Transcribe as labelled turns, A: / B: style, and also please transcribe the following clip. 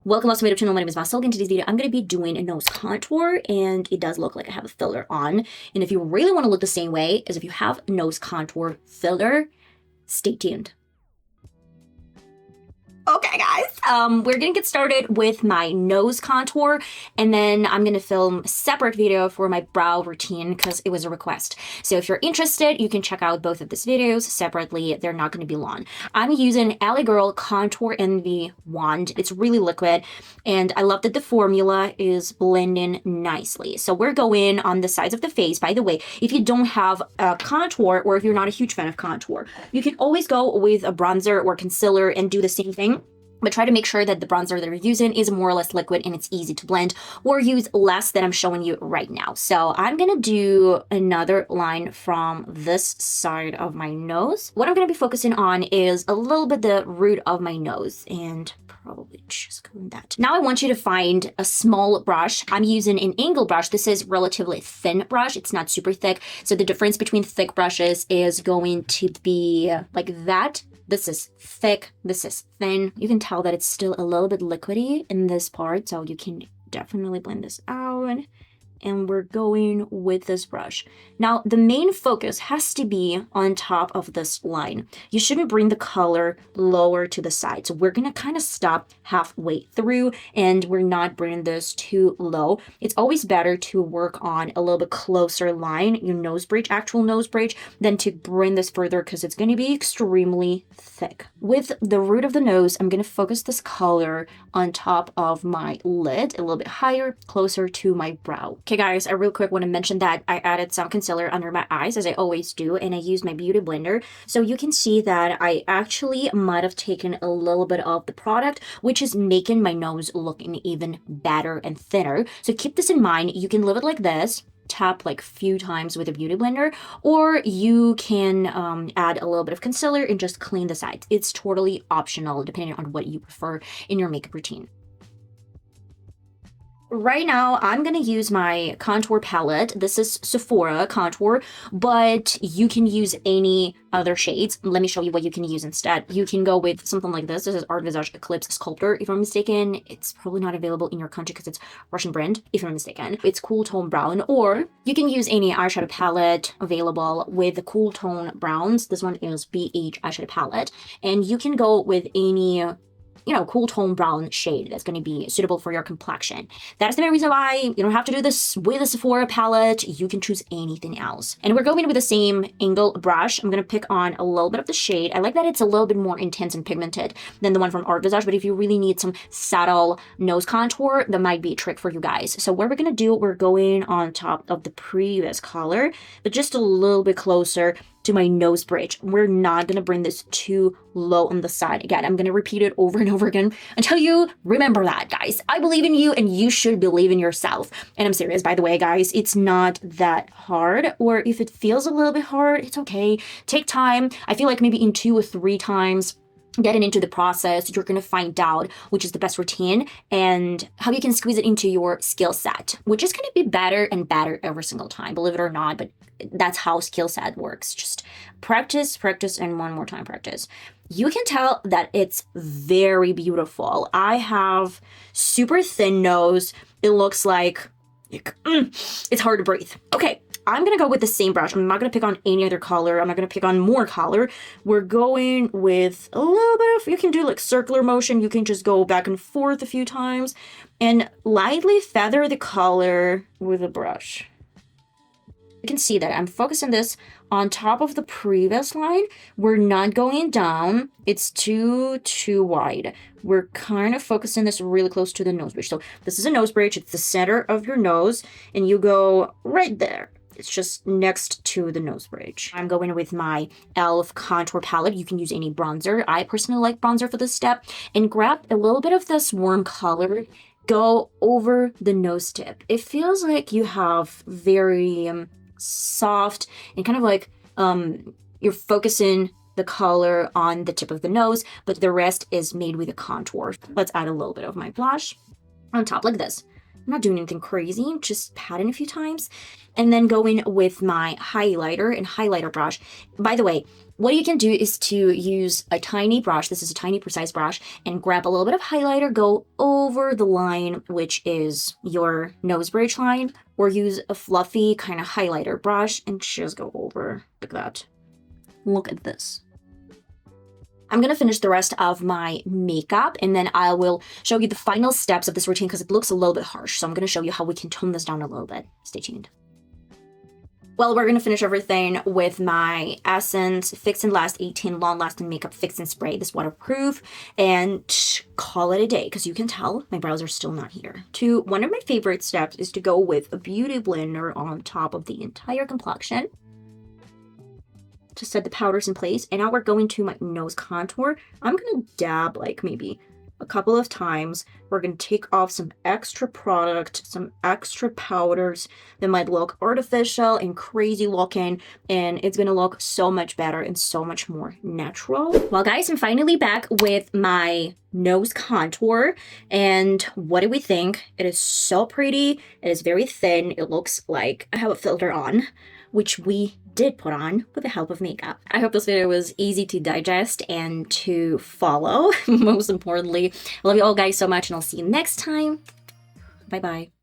A: Welcome back to my YouTube channel. My name is VassaOlga. In today's video, I'm going to be doing a nose contour, and it does look like I have a filler on. And if you really want to look the same way as if you have nose contour filler, stay tuned. Okay, guys, we're gonna get started with my nose contour, and then I'm gonna film a separate video for my brow routine because it was a request. So if you're interested, you can check out both of these videos separately. They're not gonna be long. I'm using LA Girl Contour Envy wand. It's really liquid, and I love that the formula is blending nicely. So we're going on the sides of the face. By the way, if you don't have a contour, or if you're not a huge fan of contour, you can always go with a bronzer or concealer and do the same thing. But try to make sure that the bronzer that you're using is more or less liquid and it's easy to blend, or use less than I'm showing you right now. So I'm gonna do another line from this side of my nose. What I'm gonna be focusing on is a little bit the root of my nose, and probably just going that. Now I want you to find a small brush. I'm using an angle brush. This is relatively thin brush. It's not super thick. So the difference between thick brushes is going to be like that. This is thick, this is thin. You can tell that it's still a little bit liquidy in this part, so you can definitely blend this out. And we're going with this brush. Now, the main focus has to be on top of this line. You shouldn't bring the color lower to the side. So we're gonna kind of stop halfway through, and we're not bringing this too low. It's always better to work on a little bit closer line, your nose bridge, actual nose bridge, than to bring this further because it's gonna be extremely thick. With the root of the nose, I'm gonna focus this color on top of my lid, a little bit higher, closer to my brow. Okay guys, I real quick want to mention that I added some concealer under my eyes, as I always do, and I used my beauty blender. So you can see that I actually might have taken a little bit of the product, which is making my nose looking even better and thinner. So keep this in mind. You can leave it like this, tap like a few times with a beauty blender, or you can add a little bit of concealer and just clean the sides. It's totally optional depending on what you prefer in your makeup routine. Right now, I'm going to use my contour palette. This is Sephora Contour, but you can use any other shades. Let me show you what you can use instead. You can go with something like this. This is Art Visage Eclipse Sculptor. If I'm mistaken, it's probably not available in your country because it's Russian brand, if I'm mistaken. It's cool tone brown, or you can use any eyeshadow palette available with the cool tone browns. This one is BH eyeshadow palette, and you can go with any cool tone brown shade that's going to be suitable for your complexion. That's the main reason why you don't have to do this with a Sephora palette. You can choose anything else. And we're going with the same angle brush. I'm going to pick on a little bit of the shade. I like that it's a little bit more intense and pigmented than the one from Art Visage, but if you really need some subtle nose contour, that might be a trick for you guys. So what we're going to do, we're going on top of the previous color, but just a little bit closer to my nose bridge. We're not gonna bring this too low on the side. Again, I'm gonna repeat it over and over again until you remember that, guys. I believe in you, and you should believe in yourself. And I'm serious, by the way, guys. It's not that hard, or if it feels a little bit hard, it's okay. Take time. I feel like maybe in 2 or 3 times getting into the process, you're gonna find out which is the best routine and how you can squeeze it into your skill set, which is gonna be better and better every single time, believe it or not. But that's how skill set works. Just practice, practice, and one more time practice. You can tell that it's very beautiful. I have super thin nose. It looks like it's hard to breathe. Okay, I'm gonna go with the same brush. I'm not gonna pick on any other color. I'm not gonna pick on more color. We're going with a little bit of, you can do like circular motion. You can just go back and forth a few times and lightly feather the color with a brush. You can see that I'm focusing this on top of the previous line. We're not going down. It's too wide. We're kind of focusing this really close to the nose bridge. So this is a nose bridge. It's the center of your nose, and you go right there. It's just next to the nose bridge. I'm going with my e.l.f. contour palette. You can use any bronzer. I personally like bronzer for this step. And grab a little bit of this warm color. Go over the nose tip. It feels like you have very soft and kind of like you're focusing the color on the tip of the nose, but the rest is made with a contour. Let's add a little bit of my blush on top like this. I'm not doing anything crazy, just patting a few times. And then go in with my highlighter and highlighter brush. By the way, what you can do is to use a tiny brush, this is a tiny precise brush, and grab a little bit of highlighter, go over the line, which is your nose bridge line, or use a fluffy kind of highlighter brush and just go over like that. Look at this. I'm going to finish the rest of my makeup, and then I will show you the final steps of this routine because it looks a little bit harsh. So I'm going to show you how we can tone this down a little bit. Stay tuned. Well, we're going to finish everything with my Essence Fix and Last 18 Long Lasting Makeup Fix and Spray. This waterproof, and call it a day because you can tell my brows are still not here. One of my favorite steps is to go with a beauty blender on top of the entire complexion to set the powders in place. And now we're going to my nose contour. I'm gonna dab like maybe a couple of times. We're gonna take off some extra product, some extra powders that might look artificial and crazy looking, and it's gonna look so much better and so much more natural. Well guys, I'm finally back with my nose contour, and what do we think? It is so pretty. It is very thin. It looks like I have a filter on, which we did put on with the help of makeup. I hope this video was easy to digest and to follow. Most importantly, I love you all guys so much, and I'll see you next time. Bye bye.